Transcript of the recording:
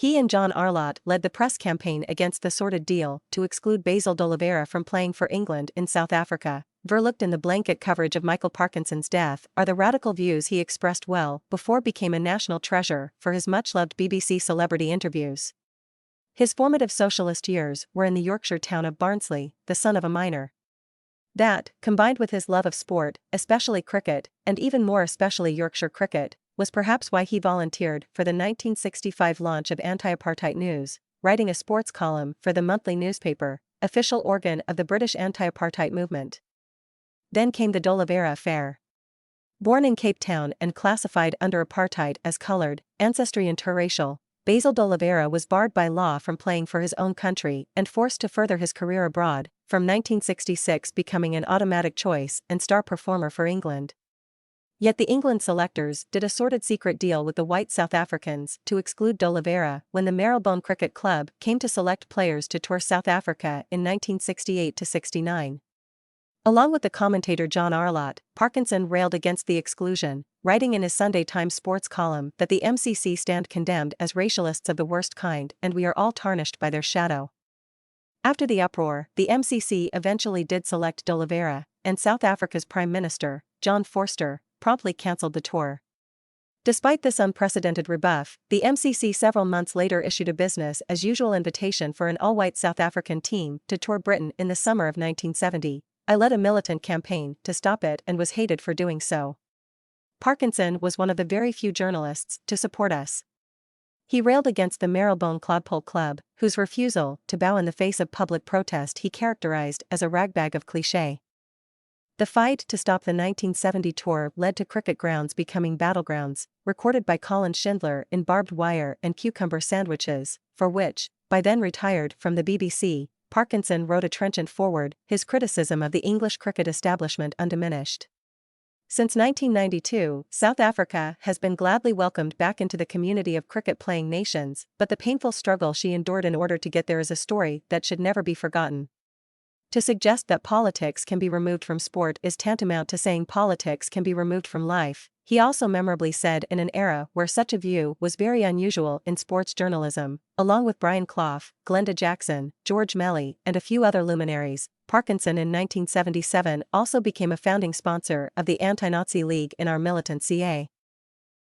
He and John Arlott led the press campaign against the sordid deal to exclude Basil D'Oliveira from playing for England in South Africa. Overlooked in the blanket coverage of Michael Parkinson's death are the radical views he expressed well before became a national treasure for his much-loved BBC celebrity interviews. His formative socialist years were in the Yorkshire town of Barnsley, the son of a miner. That, combined with his love of sport, especially cricket, and even more especially Yorkshire cricket, was perhaps why he volunteered for the 1965 launch of Anti-Apartheid News, writing a sports column for the monthly newspaper, official organ of the British anti-apartheid movement. Then came the D'Oliveira affair. Born in Cape Town and classified under apartheid as coloured, ancestry interracial, Basil D'Oliveira was barred by law from playing for his own country and forced to further his career abroad, from 1966 becoming an automatic choice and star performer for England. Yet the England selectors did a sordid secret deal with the white South Africans to exclude D'Oliveira when the Marylebone Cricket Club came to select players to tour South Africa in 1968-69. Along with the commentator John Arlott, Parkinson railed against the exclusion, writing in his Sunday Times sports column that the MCC stand condemned as racialists of the worst kind and we are all tarnished by their shadow. After the uproar, the MCC eventually did select D'Oliveira, and South Africa's Prime Minister, John Forster, promptly cancelled the tour. Despite this unprecedented rebuff, the MCC several months later issued a business-as-usual invitation for an all-white South African team to tour Britain in the summer of 1970. I led a militant campaign to stop it and was hated for doing so. Parkinson was one of the very few journalists to support us. He railed against the Marylebone Clodpole Club, whose refusal to bow in the face of public protest he characterized as a ragbag of cliché. The fight to stop the 1970 tour led to cricket grounds becoming battlegrounds, recorded by Colin Schindler in Barbed Wire and Cucumber Sandwiches, for which, by then retired from the BBC, Parkinson wrote a trenchant foreword, his criticism of the English cricket establishment undiminished. Since 1992, South Africa has been gladly welcomed back into the community of cricket-playing nations, but the painful struggle she endured in order to get there is a story that should never be forgotten. To suggest that politics can be removed from sport is tantamount to saying politics can be removed from life, he also memorably said in an era where such a view was very unusual in sports journalism. Along with Brian Clough, Glenda Jackson, George Melly, and a few other luminaries, Parkinson in 1977 also became a founding sponsor of the Anti-Nazi League in our militant CA.